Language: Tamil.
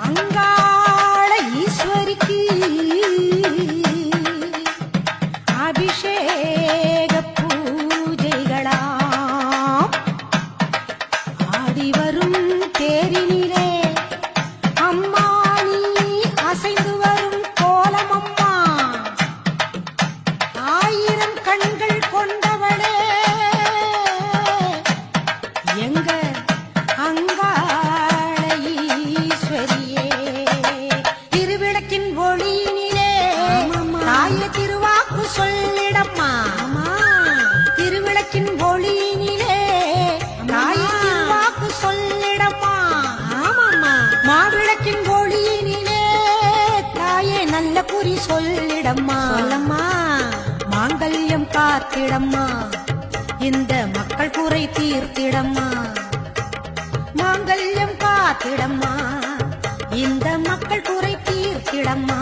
அங்காள ஈஸ்வரிக்கு அபிஷேக பூஜைகளாம் ஆடி வரும் தேரினிலே அம்மா நீ அசைந்து வரும் கோலமம்மா ஆயிரம் கண்கள் கொண்டவளே எங்க அங்காள ஈஸ்வரியே திருவிளக்கின் ஒளியினிலே தாய திருவாக்கு சொல்லிடம்மா திருவிளக்கின் ஒளியினிலே தாய திருவாக்கு சொல்லிடம்மா மாவிளக்கின் ஒளியினிலே தாயே நல்ல குறி சொல்லிடம்மா சொல்லம்மா மாங்கல்யம் காத்திடம்மா இந்த மக்கள் குறை தீர்த்திடம்மா மாங்கல்யம் காத்திடம்மா இந்த மக்கள் குறை தீர்த்திடம்மா